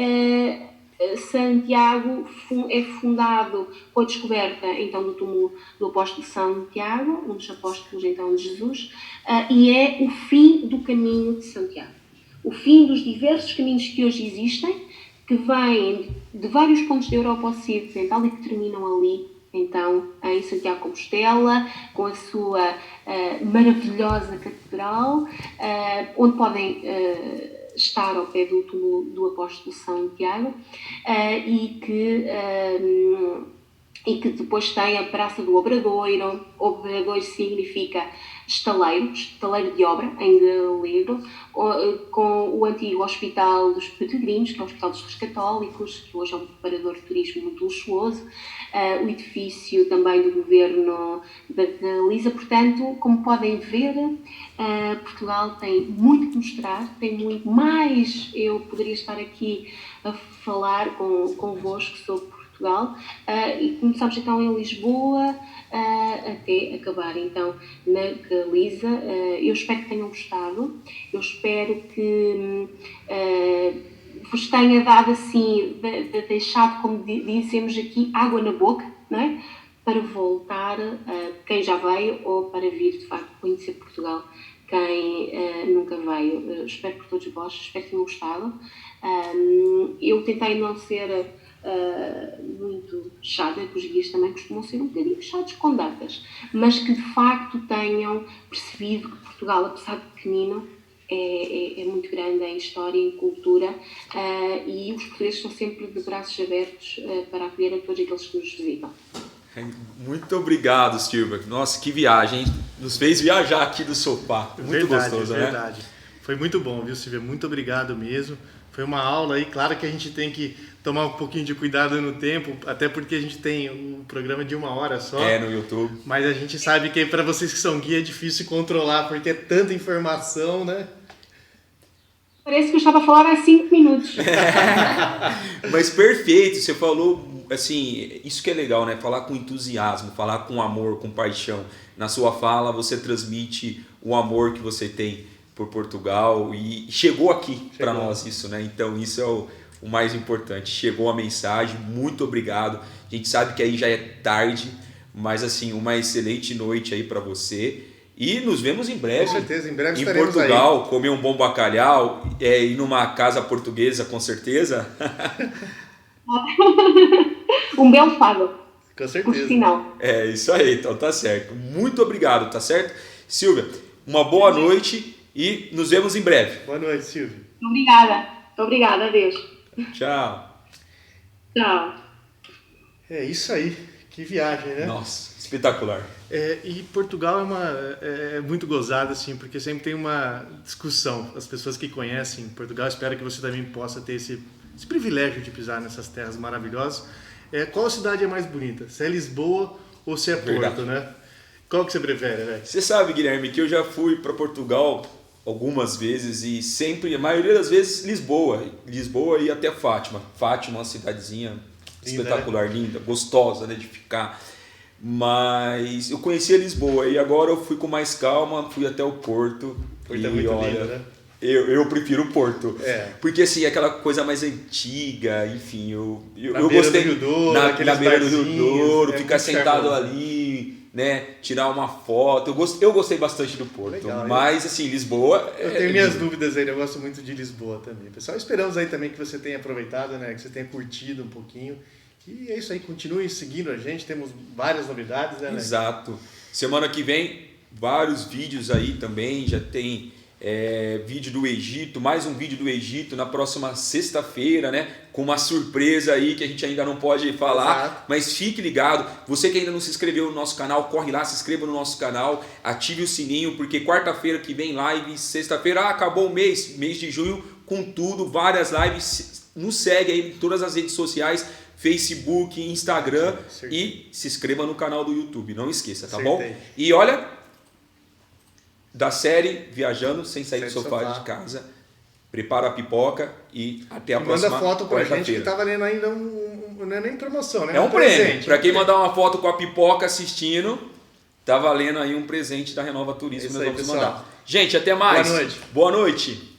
[SPEAKER 3] Santiago é fundado com a descoberta então do túmulo do apóstolo Santiago, um dos apóstolos então de Jesus, e é o fim do caminho de Santiago, o fim dos diversos caminhos que hoje existem, que vêm de vários pontos da Europa Ocidental e que terminam ali então em Santiago de Compostela, com a sua maravilhosa catedral, onde podem estar ao pé do túmulo do apóstolo Santiago, e que depois tem a Praça do Obradoiro. Obradoiro significa estaleiro de obra em galego, com o antigo Hospital dos Peregrinos, que é o Hospital dos Reis Católicos, que hoje é um preparador de turismo muito luxuoso, o edifício também do Governo da Galiza. Portanto, como podem ver, Portugal tem muito que mostrar, tem muito mais. Eu poderia estar aqui a falar convosco sobre Portugal, e começamos então em Lisboa até acabar então na Galiza. Eu espero que tenham gostado, eu espero que vos tenha dado assim, deixado, como dizemos aqui, água na boca, não é? para voltar, quem já veio ou para vir de facto conhecer Portugal, quem nunca veio. Espero por todos vós, espero que tenham gostado. Eu tentei não ser muito fechada, que os guias também costumam ser um bocadinho fechados com datas, mas que de facto tenham percebido que Portugal, apesar de pequenino, é muito grande em história e em cultura, e os portugueses estão sempre de braços abertos para acolher a todos aqueles que nos visitam.
[SPEAKER 1] Muito obrigado, Silvia. Nossa, que viagem. Nos fez viajar aqui do sofá. Muito gostoso, né?
[SPEAKER 2] Verdade. Foi muito bom, viu, Silvia? Muito obrigado mesmo. Foi uma aula aí. Claro que a gente tem que tomar um pouquinho de cuidado no tempo, até porque a gente tem um programa de 1 hora só.
[SPEAKER 1] No YouTube.
[SPEAKER 2] Mas a gente sabe que para vocês que são guia é difícil controlar, porque é tanta informação, né?
[SPEAKER 3] Parece que eu estava a falar há 5 minutos.
[SPEAKER 1] Mas perfeito, você falou, assim, isso que é legal, né? Falar com entusiasmo, falar com amor, com paixão. Na sua fala você transmite o amor que você tem por Portugal e chegou aqui para nós isso, né? Então isso é o mais importante. Chegou a mensagem, muito obrigado. A gente sabe que aí já é tarde, mas assim, uma excelente noite aí para você. E nos vemos em breve.
[SPEAKER 2] Com certeza, em breve
[SPEAKER 1] em
[SPEAKER 2] estaremos
[SPEAKER 1] Portugal,
[SPEAKER 2] aí.
[SPEAKER 1] Comer um bom bacalhau, ir numa casa portuguesa, com certeza.
[SPEAKER 3] Um belo fado.
[SPEAKER 2] Com certeza.
[SPEAKER 3] Por sinal.
[SPEAKER 1] É isso aí, então tá certo. Muito obrigado, tá certo? Silvia, uma boa noite e nos vemos em breve.
[SPEAKER 2] Boa noite, Silvia.
[SPEAKER 3] Obrigada, adeus.
[SPEAKER 1] Tchau.
[SPEAKER 3] Tchau.
[SPEAKER 2] É isso aí. Que viagem, né?
[SPEAKER 1] Nossa, espetacular.
[SPEAKER 2] E Portugal é muito gozado, assim, porque sempre tem uma discussão. As pessoas que conhecem Portugal, espero que você também possa ter esse privilégio de pisar nessas terras maravilhosas. Qual cidade é mais bonita? Se é Lisboa ou se é Porto, né? Qual que você prefere, velho?
[SPEAKER 1] Você sabe, Guilherme, que eu já fui para Portugal algumas vezes e sempre, a maioria das vezes, Lisboa e até Fátima. Fátima é uma cidadezinha espetacular, linda, gostosa, né, de ficar. Mas eu conhecia Lisboa e agora eu fui com mais calma, fui até o Porto.
[SPEAKER 2] Porto é muito lindo, né?
[SPEAKER 1] Eu prefiro o Porto. Porque assim, aquela coisa mais antiga, enfim, eu gostei. Na beira do Rio Douro, ficar sentado ali, né? Tirar uma foto. Eu gostei bastante do Porto. Legal, mas assim, Lisboa.
[SPEAKER 2] Eu tenho minhas dúvidas aí, eu gosto muito de Lisboa também. Pessoal, esperamos aí também que você tenha aproveitado, né? Que você tenha curtido um pouquinho. E é isso aí, continue seguindo a gente, temos várias novidades, né?
[SPEAKER 1] Exato. Semana que vem, vários vídeos aí também, já tem vídeo do Egito, mais um vídeo do Egito na próxima sexta-feira, né? Com uma surpresa aí que a gente ainda não pode falar. Exato. Mas fique ligado, você que ainda não se inscreveu no nosso canal, corre lá, se inscreva no nosso canal, ative o sininho, porque quarta-feira que vem live, sexta-feira, acabou o mês de junho, com tudo, várias lives, nos segue aí em todas as redes sociais, Facebook, Instagram. E se inscreva no canal do YouTube, não esqueça, tá bom? E olha, da série Viajando Sem Sair do Sofá de Casa, prepara a pipoca e até a próxima
[SPEAKER 2] manda foto pra gente que tá valendo ainda não é nem promoção, né?
[SPEAKER 1] É um prêmio. Pra quem mandar uma foto com a pipoca assistindo, tá valendo aí um presente da Renova Turismo. Nós vamos mandar. Gente, até mais.
[SPEAKER 2] Boa noite.
[SPEAKER 1] Boa noite.